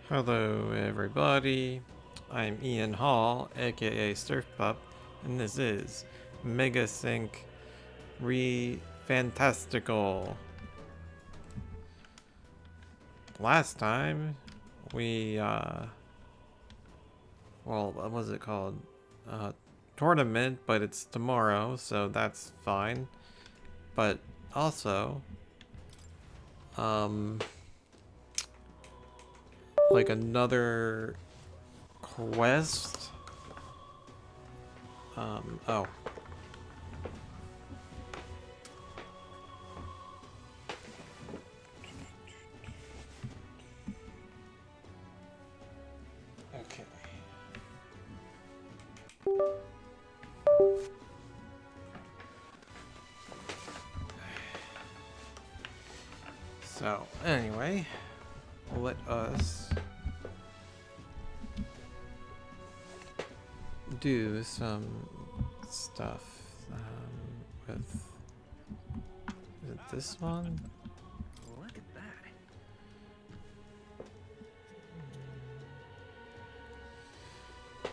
Hello everybody, I'm Ian Hall, aka Surf Pup, and this is Mega Sync Fantastical. Last time, we, well, what was it called? Tournament, but it's tomorrow, so that's fine. But also, like another quest. Oh. Okay. So, anyway, let us do some stuff with, is it this one? Look at that.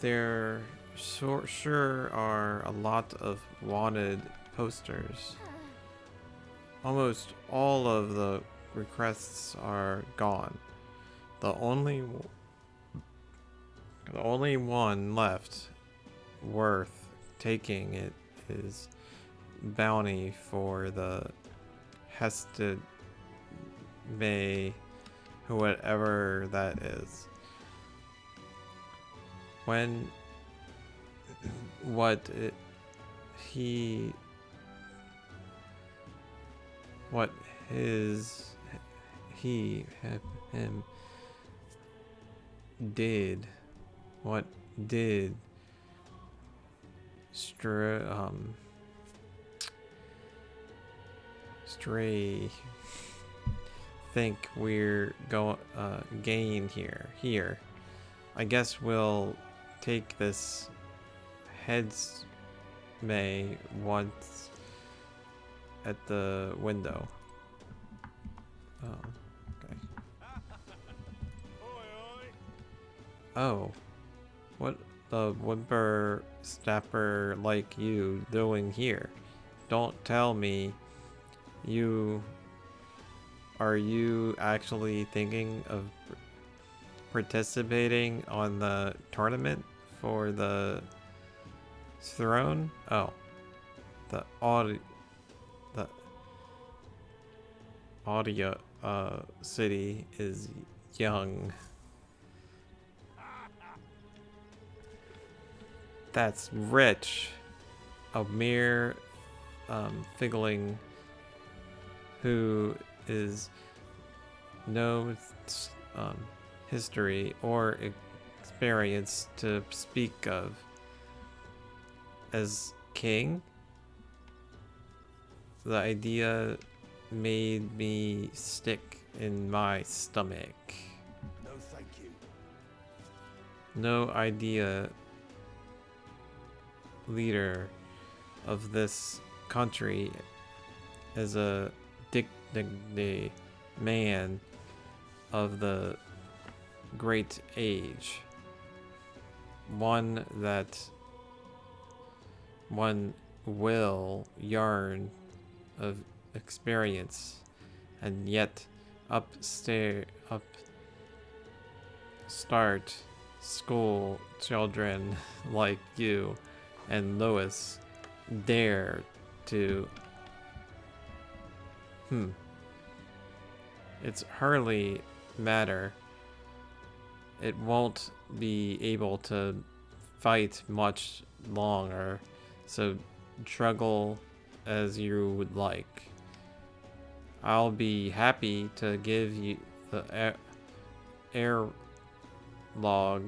There sure are a lot of wanted posters. Almost all of the requests are gone. The only one left worth taking it is bounty for the Hested May, whatever that is. When what him did, what did Stray think we're gain here. I guess we'll take this heads may once at the window. Oh, okay. Oh, what the whimper snapper like you doing here? Don't tell me are you actually thinking of participating on the tournament for the throne? Oh, the audio city is young. That's rich. A mere figling who is no history or experience to speak of as king. The idea made me stick in my stomach. No, thank you. No idea leader of this country as a dignity man of the great age. One that one will yearn of experience, and yet start school children like you and Lois dare to it's hardly matter. It won't be able to fight much longer, so struggle as you would like. I'll be happy to give you the air log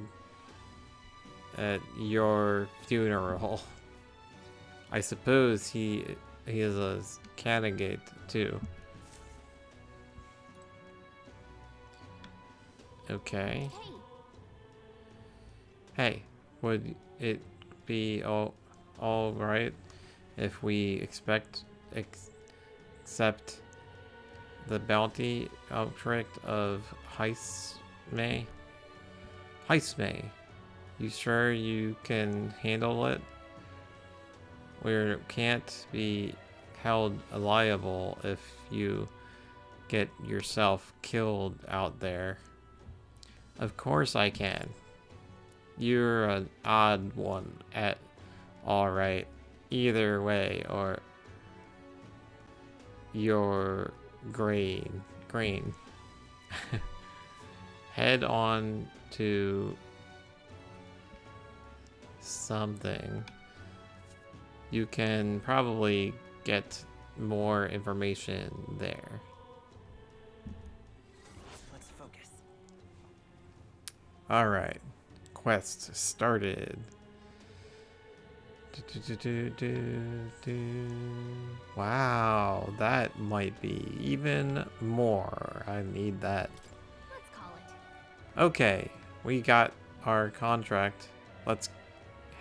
at your funeral. I suppose he is a candidate too. Okay. Hey, would it be all right if we accept the bounty object of Heisme? Heisme. You sure you can handle it? We can't be held liable if you get yourself killed out there. Of course I can. You're an odd one at alright. Either way, or you're green. Head on to something. You can probably get more information there. Let's focus. Alright. Quest started. Wow, that might be even more. I need that. Let's call it. Okay, we got our contract. Let's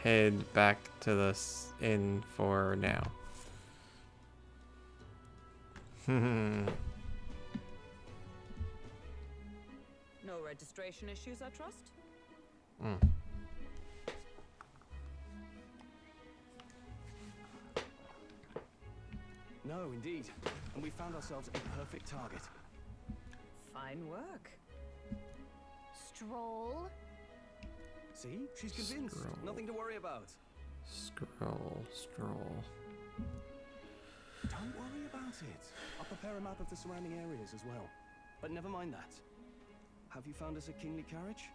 head back to the inn for now. No registration issues, I trust? No, indeed. And we found ourselves a perfect target. Fine work. Stroll. See? She's convinced. Scroll. Nothing to worry about. Scroll. Don't worry about it. I'll prepare a map of the surrounding areas as well. But never mind that. Have you found us a kingly carriage?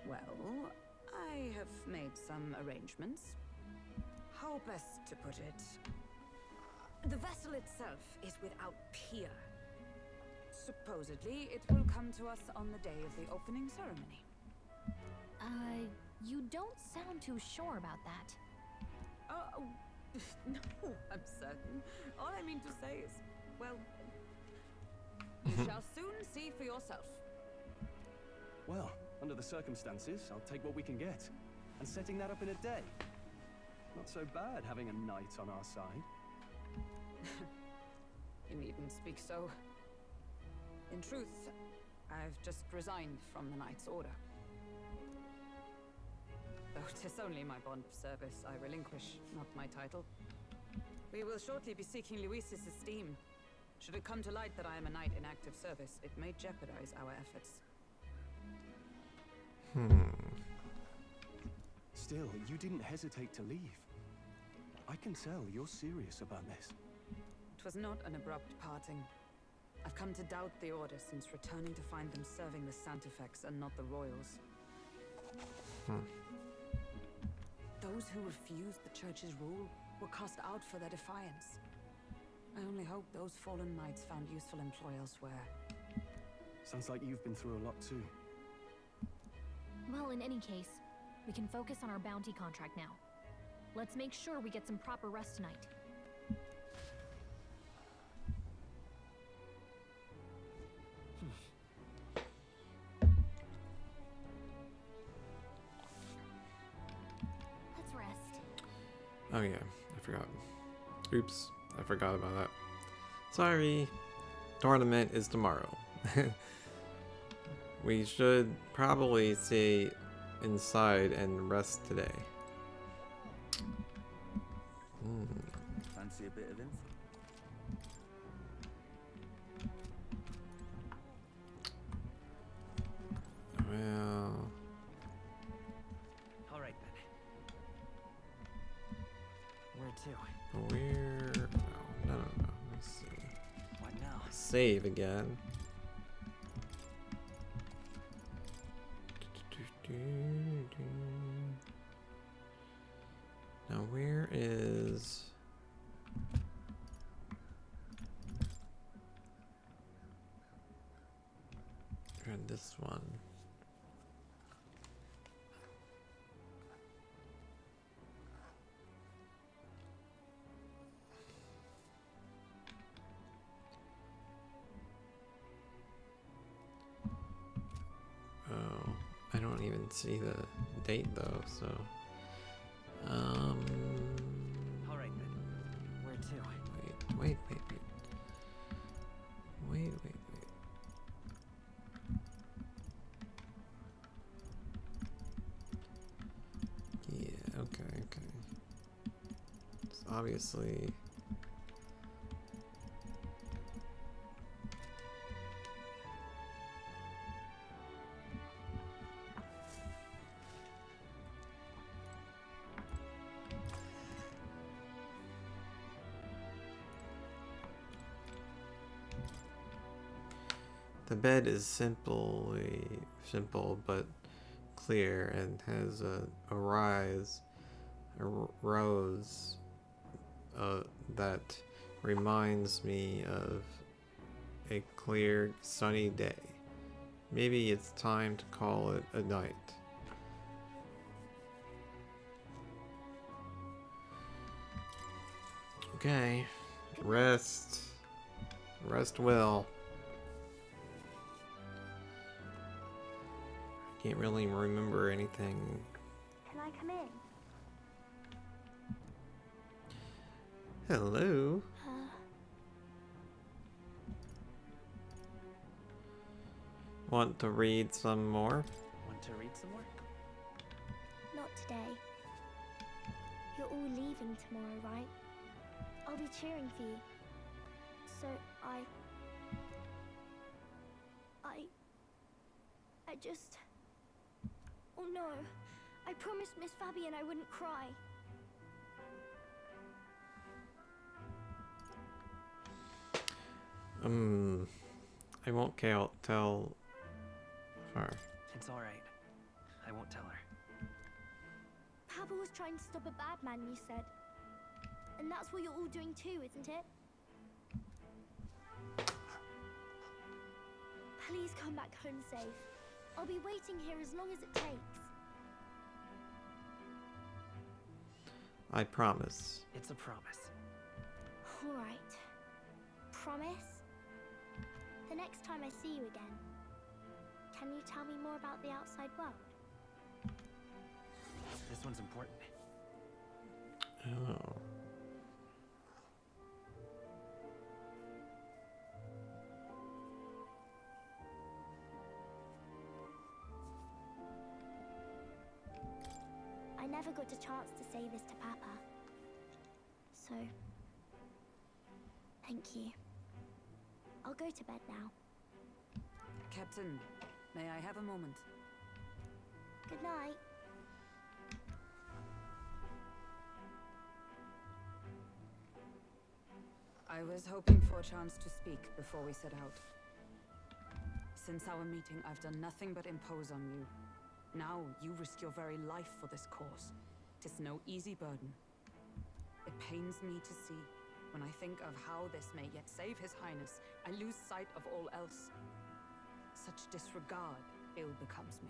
Well, I have made some arrangements. How best to put it? The vessel itself is without peer. Supposedly, it will come to us on the day of the opening ceremony. You don't sound too sure about that. Oh, no, I'm certain. All I mean to say is, well, you shall soon see for yourself. Well, under the circumstances, I'll take what we can get. And setting that up in a day. Not so bad having a knight on our side. You needn't speak so. In truth, I've just resigned from the Knight's Order. Though 'tis only my bond of service I relinquish, not my title. We will shortly be seeking Luis's esteem. Should it come to light that I am a knight in active service, it may jeopardize our efforts. Still, you didn't hesitate to leave. I can tell you're serious about this. It was not an abrupt parting. I've come to doubt the Order since returning to find them serving the Santifex and not the Royals. Those who refused the Church's rule were cast out for their defiance. I only hope those fallen knights found useful employ elsewhere. Sounds like you've been through a lot too. Well, in any case, we can focus on our bounty contract now. Let's make sure we get some proper rest tonight. Let's rest. Oh yeah, I forgot. Oops, I forgot about that. Sorry. Tournament is tomorrow. We should probably stay inside and rest today. Fancy a bit of info? Well, All right then. Where to? where? No. Let's see. What now? Save again. Now where is... And this one. Oh, I don't even see the date though, so All right then. Where to? wait. obviously. The bed is simple but clear and has a rose that reminds me of a clear, sunny day. Maybe it's time to call it a night. Okay, rest well. Can't really remember anything. Can I come in? Hello. Want to read some more? Want to read some more? Not today. You're all leaving tomorrow, right? I'll be cheering for you. So I just... Oh no. I promised Miss Fabian I wouldn't cry. I won't tell her. It's alright. I won't tell her. Papa was trying to stop a bad man, you said. And that's what you're all doing too, isn't it? Please come back home safe. I'll be waiting here as long as it takes. I promise. It's a promise. All right. Promise? The next time I see you again, can you tell me more about the outside world? This one's important. Oh. I never got a chance to say this to Papa. So, thank you. I'll go to bed now. Captain, may I have a moment? Good night. I was hoping for a chance to speak before we set out. Since our meeting, I've done nothing but impose on you. Now, you risk your very life for this cause. 'Tis no easy burden. It pains me to see, when I think of how this may yet save His Highness, I lose sight of all else. Such disregard ill becomes me.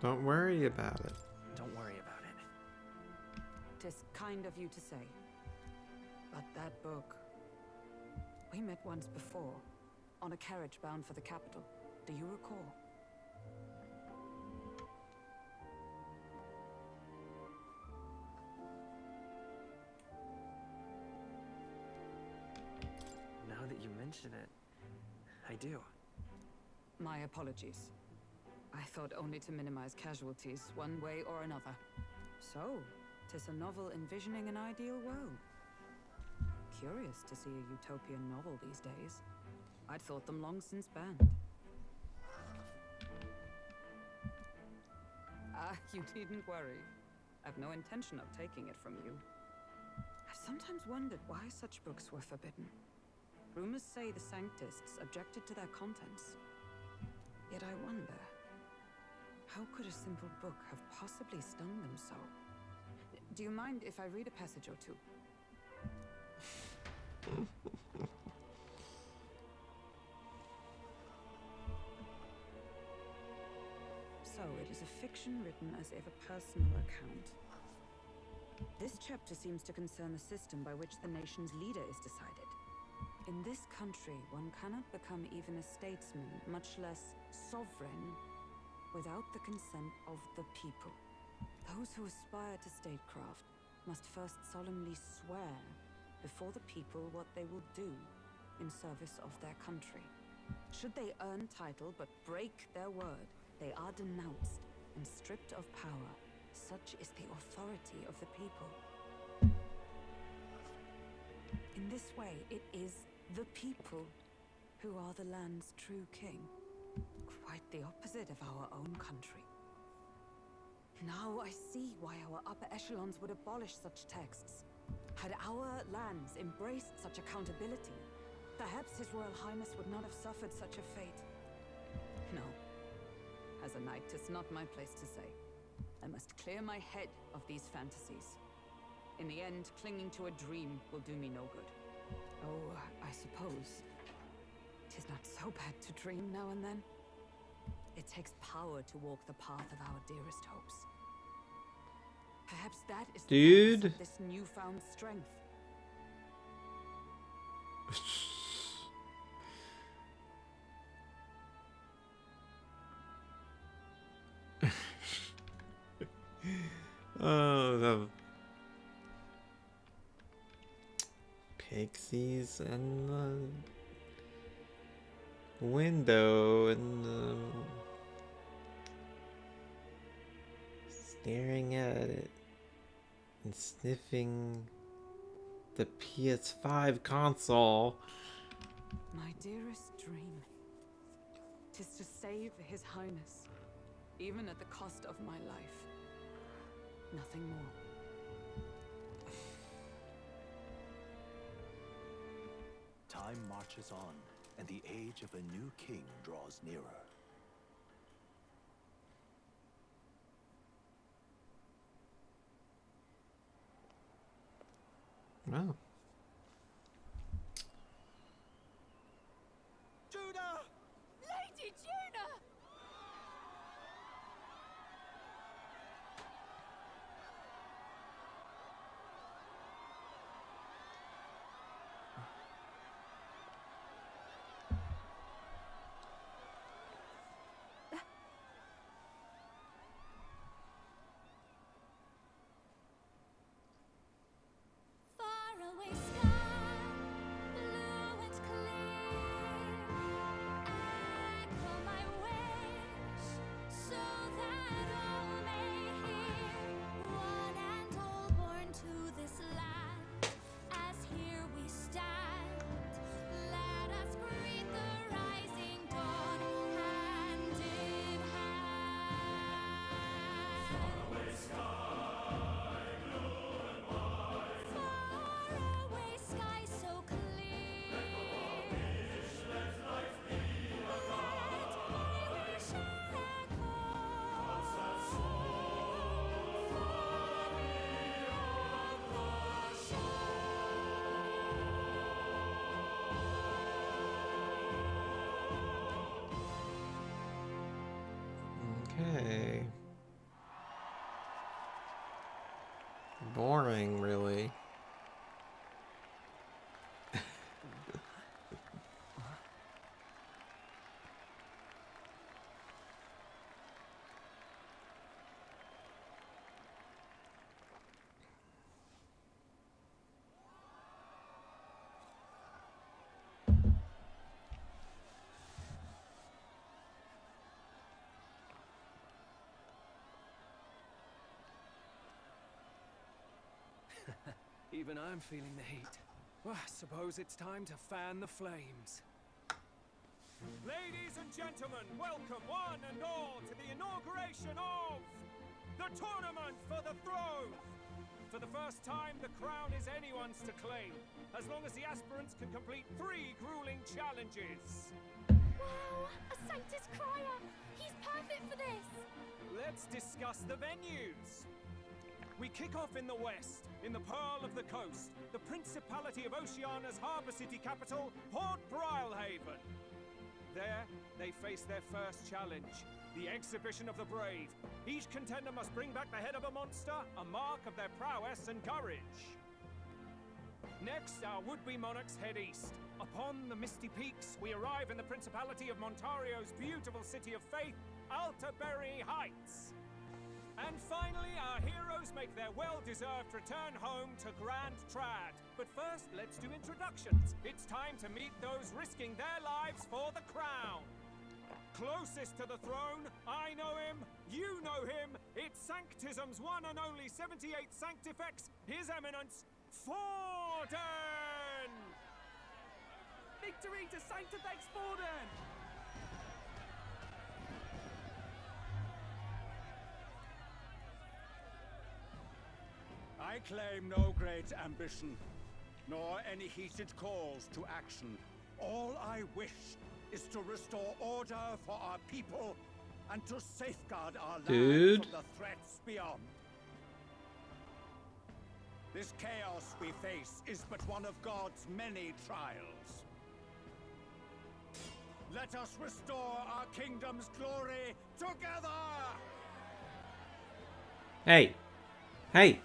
Don't worry about it. Don't worry about it. 'Tis kind of you to say. But that book... We met once before, on a carriage bound for the capital. Do you recall? Now that you mention it, I do. My apologies. I thought only to minimize casualties, one way or another. So, 'tis a novel envisioning an ideal world. Curious to see a utopian novel these days. I'd thought them long since banned. Ah, you needn't worry. I've no intention of taking it from you. I've sometimes wondered why such books were forbidden. Rumors say the Sanctists objected to their contents. Yet I wonder, how could a simple book have possibly stung them so? Do you mind if I read a passage or two? So, it is a fiction written as if a personal account. This chapter seems to concern the system by which the nation's leader is decided. In this country, one cannot become even a statesman, much less sovereign, without the consent of the people. Those who aspire to statecraft must first solemnly swear before the people what they will do in service of their country. Should they earn title but break their word, they are denounced and stripped of power. Such is the authority of the people. In this way, it is the people who are the land's true king. Quite the opposite of our own country. Now I see why our upper echelons would abolish such texts. Had our lands embraced such accountability, perhaps His Royal Highness would not have suffered such a fate. No. As a knight, it's not my place to say. I must clear my head of these fantasies. In the end, clinging to a dream will do me no good. Oh, I suppose 'tis not so bad to dream now and then. It takes power to walk the path of our dearest hopes. Perhaps that is the purpose of this newfound strength. Oh, the pixies and the window and the staring at it and sniffing the PS5 console. My dearest dream. 'Tis to save His Highness, even at the cost of my life. Nothing more. Time marches on, and the age of a new king draws nearer. Wow. Judah! Lady Juna! Faraway sky, blue and clear. Echo my wish, so that all may hear. One and all born to this land, as here we stand. Let us greet the rising dawn, hand in hand. Faraway sky so clear. Let my wish echo. Far beyond the Okay. Boring, really. Even I'm feeling the heat. Well, I suppose it's time to fan the flames. Ladies and gentlemen, welcome one and all to the inauguration of the tournament for the throne. For the first time, the crown is anyone's to claim, as long as the aspirants can complete 3 grueling challenges. Wow, a Sanctus Crier! He's perfect for this! Let's discuss the venues. We kick off in the west, in the Pearl of the Coast, the Principality of Oceania's harbour city capital, Port Brilehaven. There, they face their first challenge, the Exhibition of the Brave. Each contender must bring back the head of a monster, a mark of their prowess and courage. Next, our would-be monarchs head east. Upon the misty peaks, we arrive in the Principality of Montario's beautiful city of faith, Altaberry Heights. And finally, our heroes make their well-deserved return home to Grand Trad. But first, let's do introductions. It's time to meet those risking their lives for the crown. Closest to the throne, I know him, you know him. It's Sanctism's one and only 78 Sanctifex, His Eminence, Forden! Victory to Sanctifex Forden! I claim no great ambition, nor any heated calls to action. All I wish is to restore order for our people and to safeguard our land from the threats beyond. This chaos we face is but one of God's many trials. Let us restore our kingdom's glory together! Hey! Hey!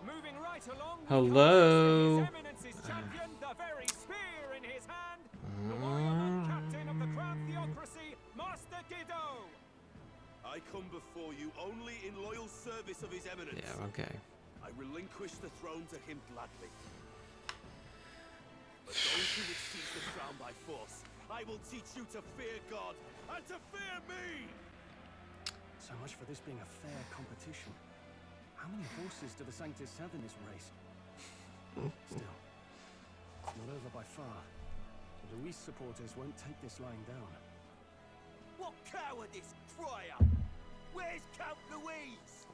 Moving right along, Hello? His Eminence's champion, the very spear in his hand, the warrior captain of the Crown Theocracy, Master Giddo! I come before you only in loyal service of His Eminence. Yeah, okay. I relinquish the throne to him gladly. But those who would seize the crown by force, I will teach you to fear God and to fear me! So much for this being a fair competition. How many horses do the Sanctus have in this race? Still, it's not over by far. The Luis supporters won't take this lying down. What cowardice, crier! Where's Count Louise?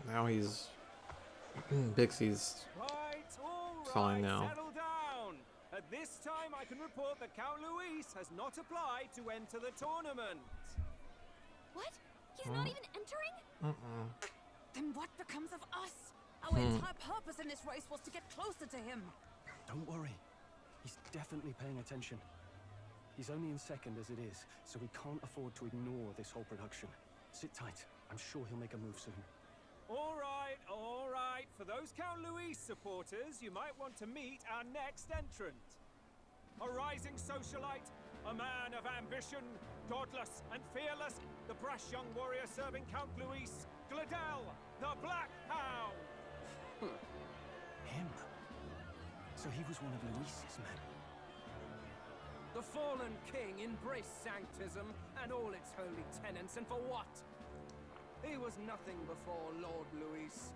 Now he's... Bixie's fine now. Settle down. At this time, I can report that Count Luis has not applied to enter the tournament. What? He's not even entering? Then what becomes of us? Our entire purpose in this race was to get closer to him. Don't worry. He's definitely paying attention. He's only in second as it is, so we can't afford to ignore this whole production. Sit tight. I'm sure he'll make a move soon. All right, all right. For those Count Luis supporters, you might want to meet our next entrant. A rising socialite, a man of ambition, godless and fearless, the brash young warrior serving Count Luis, Gladel, the Black Hound. Him? So he was one of Luis's men. The fallen king embraced sanctism and all its holy tenets, and for what? He was nothing before Lord Luis.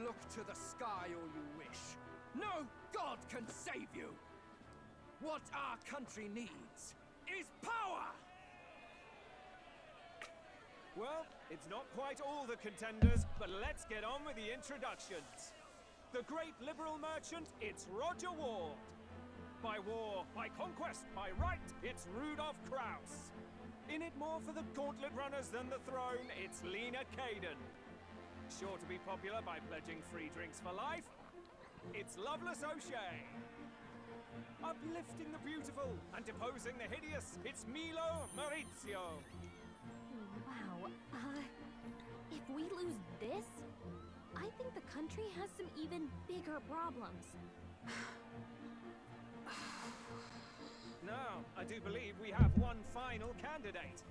Look to the sky all you wish. No god can save you! What our country needs is power! Well, it's not quite all the contenders, but let's get on with the introductions. The great liberal merchant, it's Roger Ward. By war, by conquest, by right, it's Rudolph Kraus. In it more for the gauntlet runners than the throne, it's Lena Caden. Sure to be popular by pledging free drinks for life, it's Loveless O'Shea. Uplifting the beautiful and deposing the hideous, it's Milo Maurizio. Wow. If we lose this, I think the country has some even bigger problems. Now, I do believe we have one final candidate.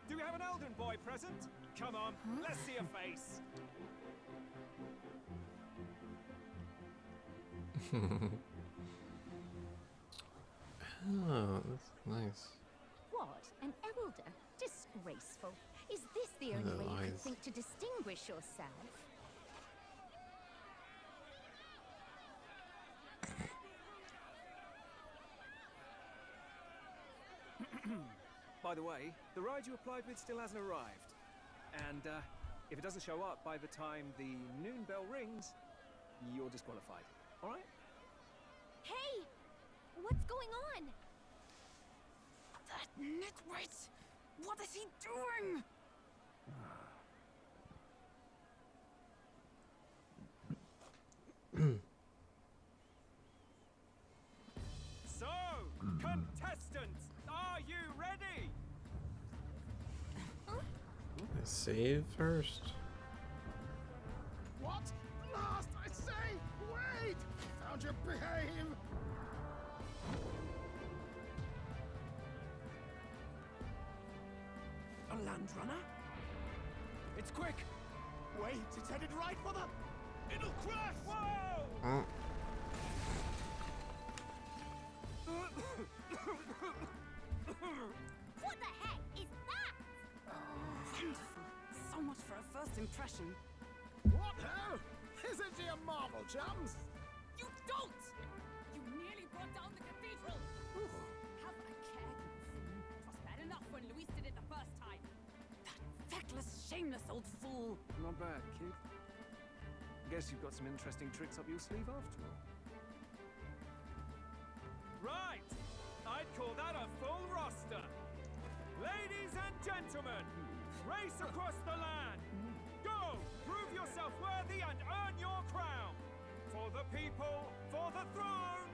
Do we have an Elden boy present? Come on, let's see a face. Oh, that's nice. What? An elder? Disgraceful. Is this the only way you could think to distinguish yourself? By the way, the ride you applied with still hasn't arrived. And if it doesn't show up by the time the noon bell rings, you're disqualified. All right? Hey! What's going on? That nitwit! What is he doing? So, contestants, are you ready? Save first. What? Last, I say! Wait! Found your behave! A land runner? It's quick! Wait, it's headed right for the... It'll crash! Whoa! What the heck is that? Wonderful. So much for a first impression. What now? Isn't she a marvel, chums? You don't! You nearly brought down the cathedral! Have a care, you fool. 'Twas bad enough when Luis did it the first time. That feckless, shameless old fool. Not bad, kid. Guess you've got some interesting tricks up your sleeve after all. Right! I'd call that a full roster. Ladies and gentlemen, race across the land. Go! Prove yourself worthy and earn your crown. For the people, for the throne.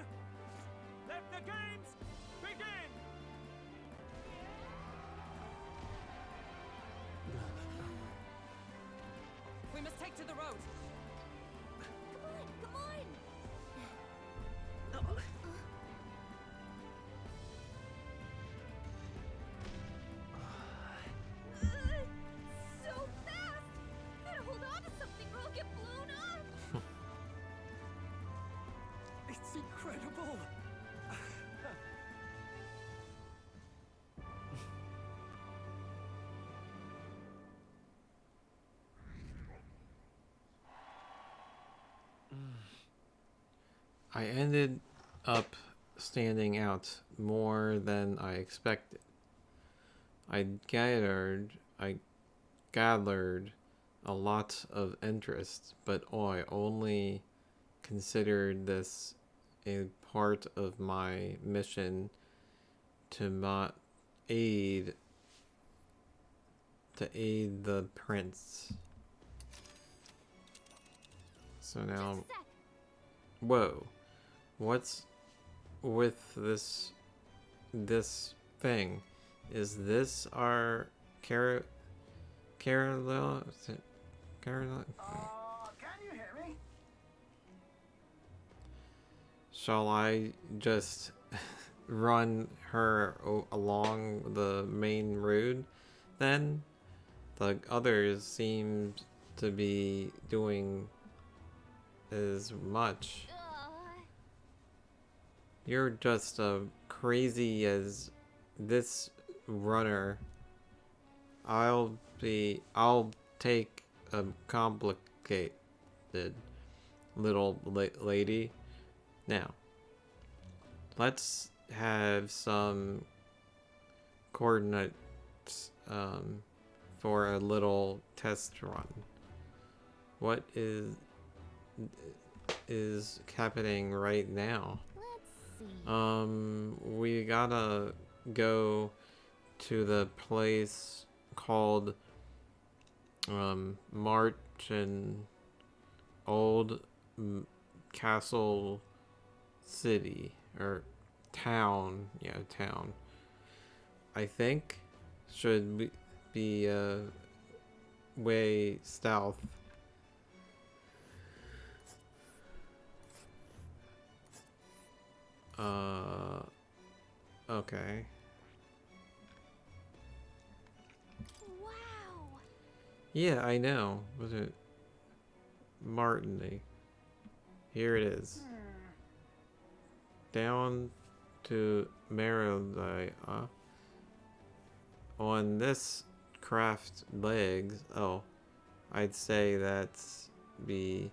Let the games begin! We must take to the road. Come on! So fast! Better hold on to something or I'll get blown up! It's incredible! I ended up standing out more than I expected. I gathered a lot of interest, but I only considered this a part of my mission to aid the prince. So now, Just a sec. whoa, what's with this thing? Is this our Carolina? Carolina? Can you hear me? Shall I just run her along the main road then? The others seem to be doing as much. You're just crazy as this runner. I'll take a complicated little lady. Now, let's have some coordinates for a little test run. What is happening right now? Let's see. We gotta go to the place called Martin Old Castle City or town. Yeah, town. I think should be way south. Okay. Wow! Yeah, I know. Was it Martini? Here it is. Down to Maryland. On this craft legs. Oh, I'd say that's be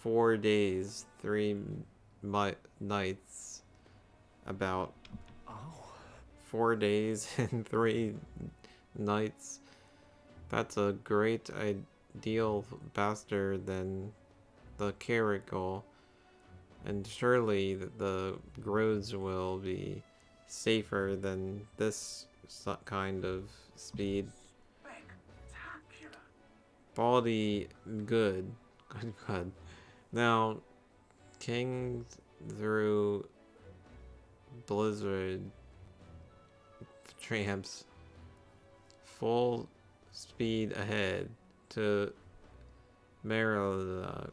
4 days, 3 nights. About 4 days and 3 nights. That's a great ideal faster than the Carrigal, and surely the roads will be safer than this kind of speed. Spectacular. Baldy, good. Good. Now, King through Blizzard tramps full speed ahead to Maryland,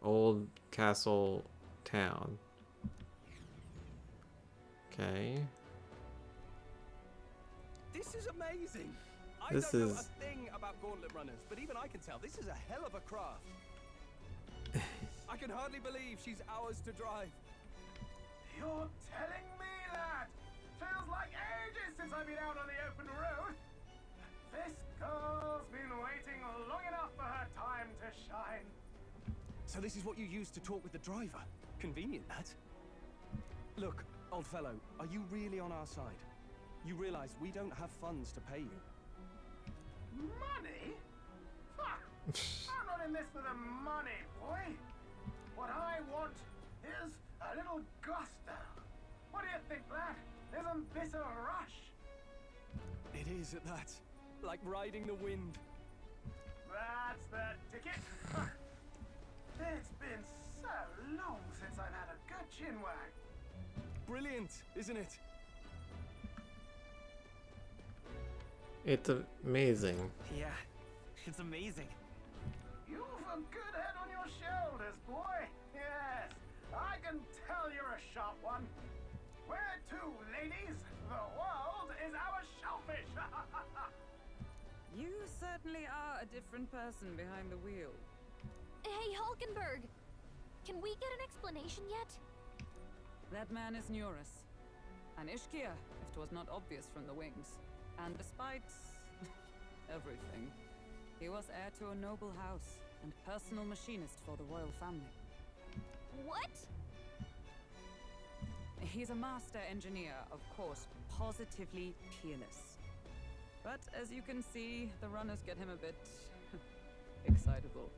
Old Castle Town. Okay. This is amazing! This I don't know is- a thing about gauntlet runners, but even I can tell this is a hell of a craft. I can hardly believe she's ours to drive. You're telling me that? Feels like ages since I've been out on the open road. This girl's been waiting long enough for her time to shine. So this is what you use to talk with the driver? Convenient, that. Look, old fellow, are you really on our side? You realize we don't have funds to pay you. Money? Ha! I'm not in this for the money, boy. What I want is a little gusto. What do you think, lad? Isn't this a rush? It is at that. Like riding the wind. That's the ticket. It's been so long since I've had a good chinwag. Brilliant, isn't it? It's amazing. Yeah, it's amazing. You've a good head on your shoulders, boy. Yes, I can tell you're a sharp one. Where to, ladies? The world is our shellfish. You certainly are a different person behind the wheel. Hey, Hulkenberg! Can we get an explanation yet? That man is Neurus. An Ishkia, if 'twas not obvious from the wings. And despite everything, he was heir to a noble house and personal machinist for the royal family. What? He's a master engineer, of course, positively peerless. But as you can see, the runners get him a bit excitable.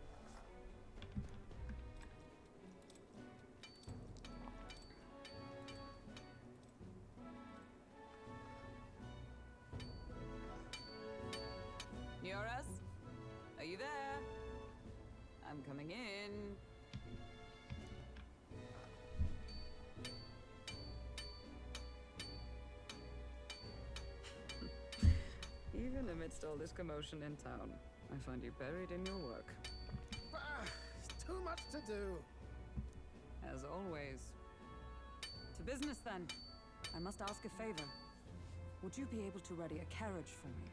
Neurus? Are you there? I'm coming in. Even amidst all this commotion in town, I find you buried in your work. Too much to do. As always. To business then. I must ask a favor. Would you be able to ready a carriage for me?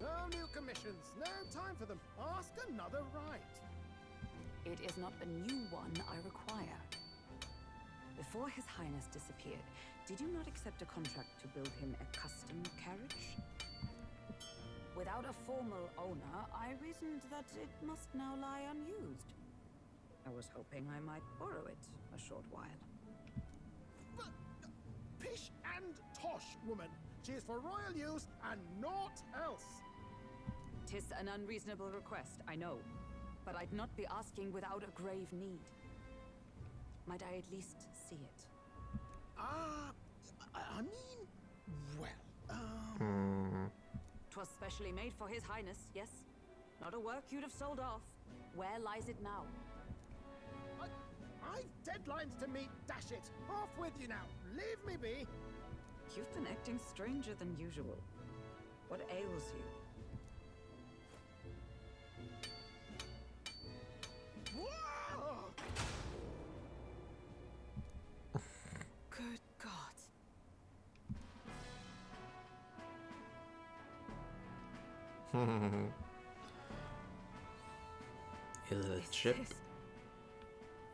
No new commissions. No time for them. Ask another right. It is not a new one I require. Before His Highness disappeared, did you not accept a contract to build him a custom carriage? Without a formal owner, I reasoned that it must now lie unused. I was hoping I might borrow it a short while. But, pish and tosh, woman. She is for royal use and naught else. 'Tis an unreasonable request, I know. But I'd not be asking without a grave need. Might I at least see it? I mean, well, 'Twas specially made for His Highness, yes? Not a work you'd have sold off. Where lies it now? I've deadlines to meet, dash it. Off with you now. Leave me be. You've been acting stranger than usual. What ails you? Whoa! Good God. Is it a Is chip? this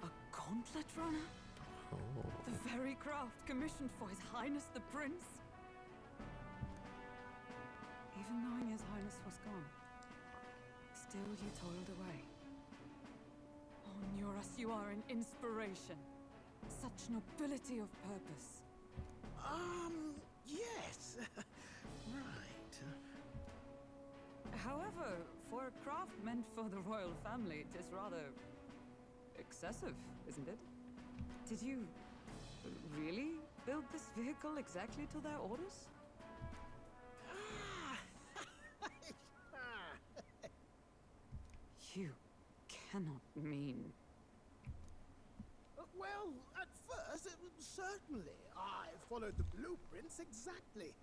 a gauntlet runner? Oh. The very craft commissioned for His Highness the Prince? Even knowing His Highness was gone, still you toiled away. Oh, Neurus, you are an inspiration. Such nobility of purpose. Yes. Right. However, for a craft meant for the royal family, it is rather excessive, isn't it? Did you really build this vehicle exactly to their orders? You cannot mean... Well, at first, certainly. I followed the blueprints exactly.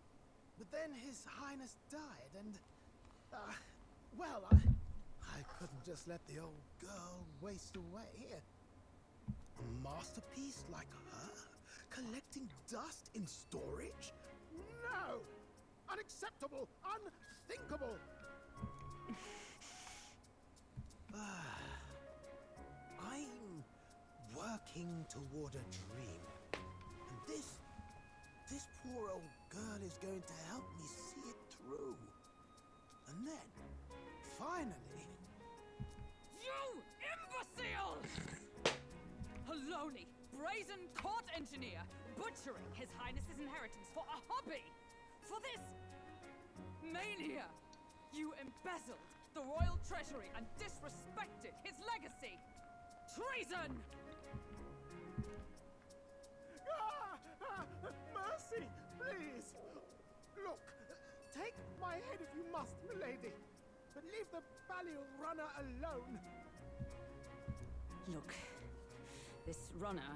But then His Highness died, and... well, I couldn't just let the old girl waste away. A masterpiece like her? Collecting dust in storage? No! Unacceptable! Unthinkable! working toward a dream. And this poor old girl is going to help me see it through. And then, finally... You imbecile! A lowly, brazen court engineer butchering His Highness's inheritance for a hobby! For this mania! You embezzled the royal treasury and disrespected his legacy! Treason! Mercy, please! Look, take my head if you must, milady, but leave the Balial runner alone. Look, this runner...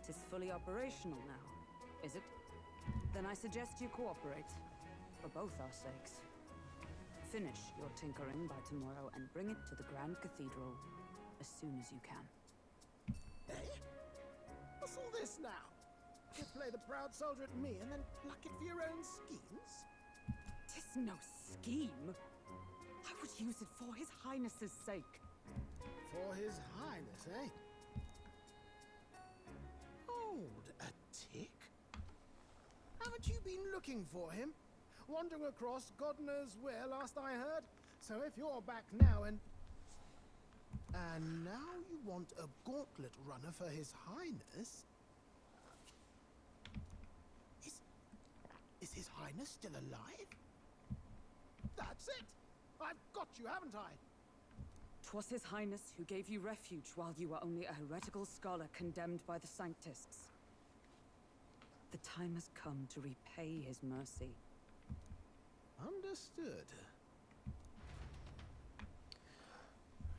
It is fully operational now, is it? Then I suggest you cooperate, for both our sakes. Finish your tinkering by tomorrow and bring it to the Grand Cathedral as soon as you can. Eh? What's all this now? You play the proud soldier at me and then pluck it for your own schemes? 'Tis no scheme. I would use it for His Highness's sake. For His Highness, eh? Hold a tick. Haven't you been looking for him? Wandering across God knows where last I heard? So if you're back now and now you want a gauntlet runner for His Highness? Is His Highness still alive? That's it! I've got you, haven't I? 'Twas His Highness who gave you refuge while you were only a heretical scholar condemned by the Sanctists. The time has come to repay His mercy. Understood.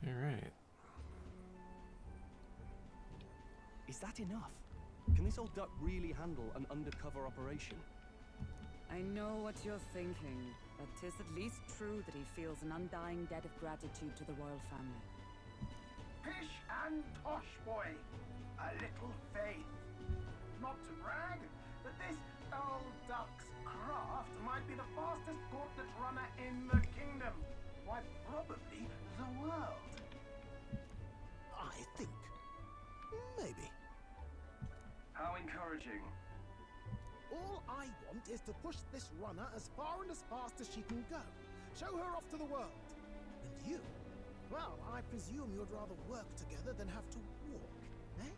Alright. Is that enough? Can this old duck really handle an undercover operation? I know what you're thinking, but 'tis at least true that he feels an undying debt of gratitude to the royal family. Pish and tosh, boy. A little faith. Not to brag, but this old duck's craft might be the fastest gauntlet runner in the kingdom. Why, probably the world. I think. Maybe. How encouraging. All I want is to push this runner as far and as fast as she can go. Show her off to the world. And you? Well, I presume you'd rather work together than have to walk, eh?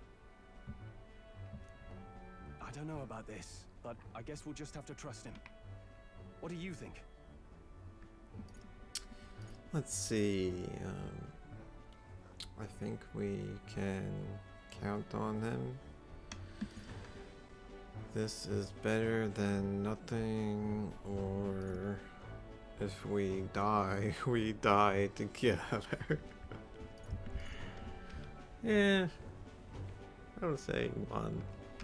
I don't know about this, but I guess we'll just have to trust him. What do you think? Let's see. I think we can count on him. This is better than nothing, or if we die, we die together. Yeah, I would say one.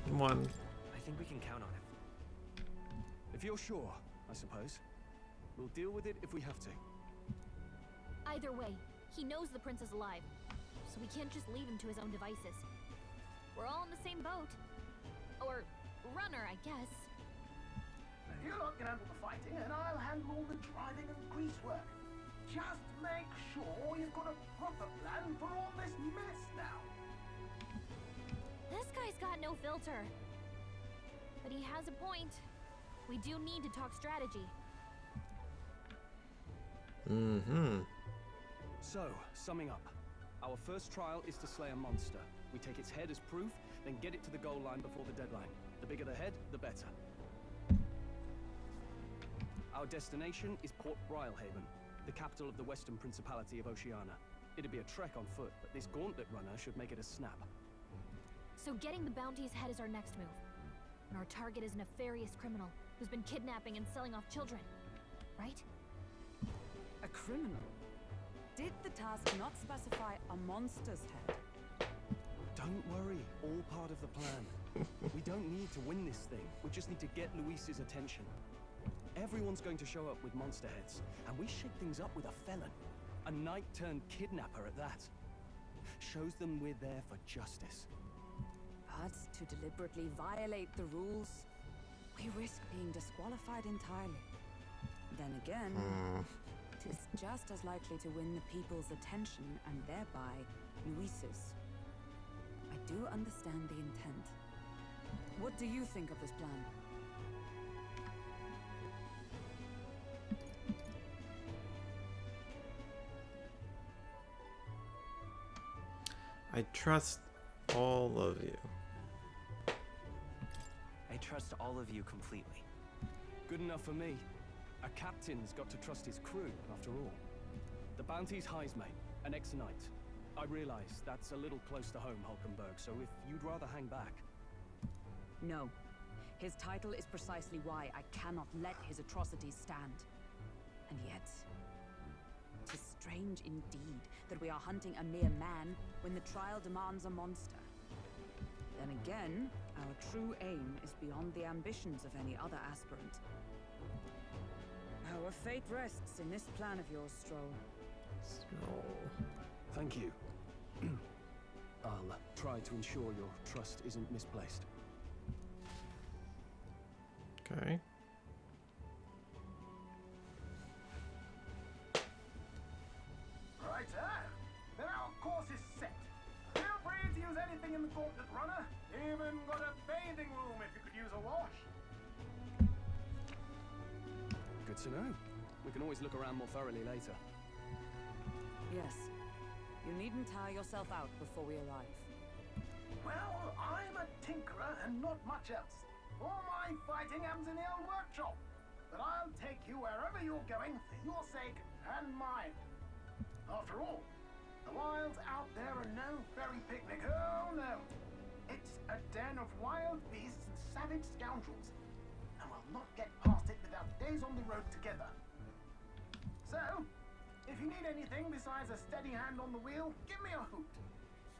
I think we can count on him. If you're sure, I suppose. We'll deal with it if we have to. Either way, he knows the prince is alive, so we can't just leave him to his own devices. We're all in the same boat. Or runner, I guess. You lot can handle the fighting, and I'll handle all the driving and grease work. Just make sure you've got a proper plan for all this mess now. This guy's got no filter. But he has a point. We do need to talk strategy. So, summing up. Our first trial is to slay a monster. We take its head as proof, then get it to the goal line before the deadline. The bigger the head, the better. Our destination is Port Brilehaven, the capital of the Western Principality of Oceania. It'd be a trek on foot, but this gauntlet runner should make it a snap. So getting the bounty's head is our next move. And our target is a nefarious criminal who's been kidnapping and selling off children. Right? A criminal? Did the task not specify a monster's head? Don't worry, all part of the plan. We don't need to win this thing. We just need to get Luis's attention. Everyone's going to show up with monster heads, and we shake things up with a felon. A knight-turned-kidnapper at that. Shows them we're there for justice. But to deliberately violate the rules, we risk being disqualified entirely. Then again, it is just as likely to win the people's attention and thereby Luis's. do understand the intent. What do you think of this plan? I trust all of you. I trust all of you completely. Good enough for me. A captain's got to trust his crew, after all. The bounty's High's mate, an ex-knight. I realize that's a little close to home, Hulkenberg, so if you'd rather hang back... No. His title is precisely why I cannot let his atrocities stand. And yet... 'tis strange indeed that we are hunting a mere man when the trial demands a monster. Then again, our true aim is beyond the ambitions of any other aspirant. Our fate rests in this plan of yours, Stroll. Thank you. I'll try to ensure your trust isn't misplaced. Okay. Right, then our course is set. Feel free to use anything in the gauntlet runner. Even got a bathing room if you could use a wash. Good to know. We can always look around more thoroughly later. Yes. You needn't tire yourself out before we arrive. Well, I'm a tinkerer and not much else. All my fighting happens in the old workshop. But I'll take you wherever you're going for your sake and mine. After all, the wilds out there are no fairy picnic. Oh no. It's a den of wild beasts and savage scoundrels. And we'll not get past it without days on the road together. So, if you need anything besides a steady hand on the wheel, give me a hoot.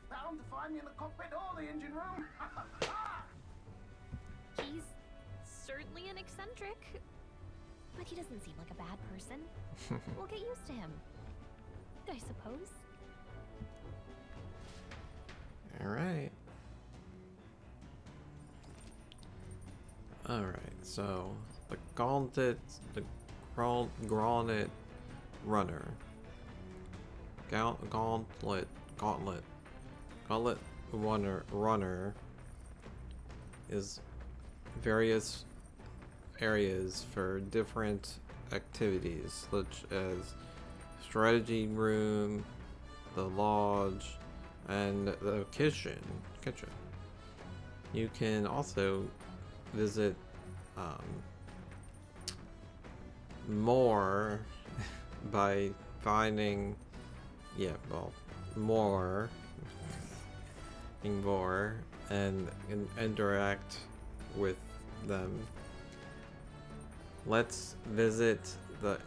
Bound to find me in the cockpit or the engine room. He's certainly an eccentric, but he doesn't seem like a bad person. We'll get used to him, I suppose. Alright. Alright, so the gauntlet runner. Gauntlet runner is various areas for different activities, such as strategy room, the lodge, and the kitchen. You can also visit more by finding more and interact with them. Let's visit the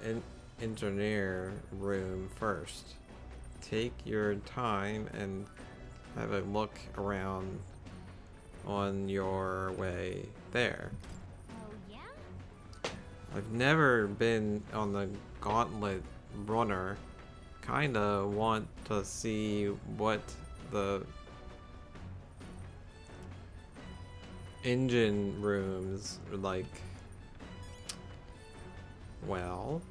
engineer room first. Take your time and have a look around on your way there. Oh, yeah? I've never been on the Gauntlet Runner. Kinda want to see what the engine rooms are like. Well,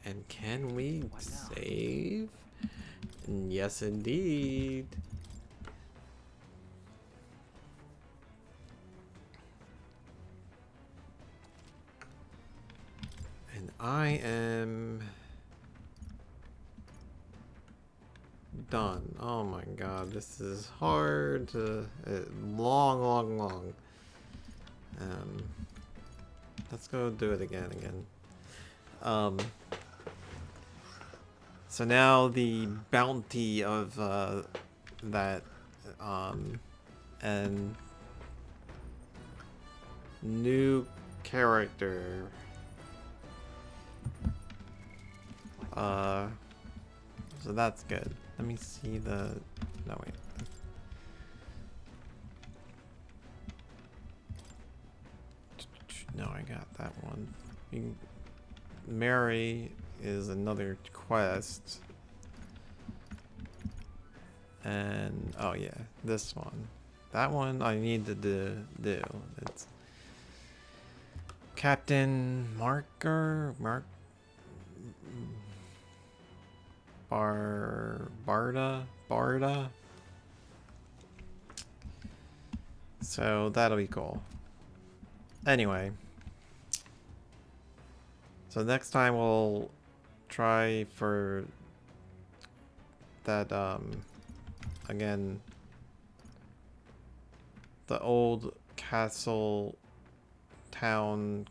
and can we save? Yes, indeed. And I am done. Oh my god, this is hard to long. Let's go do it again. So now the bounty of that and new character. So that's good. Let me see the. No wait. No, I got that one. Mary is another quest. And oh yeah, this one. That one I need to do. It's Captain Barda. So that'll be cool. Anyway. So next time we'll try for that, again, the old castle town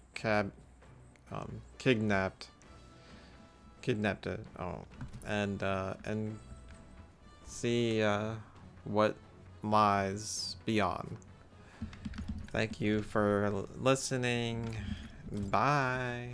kidnapped it. Oh, and see what lies beyond. Thank you for listening. Bye.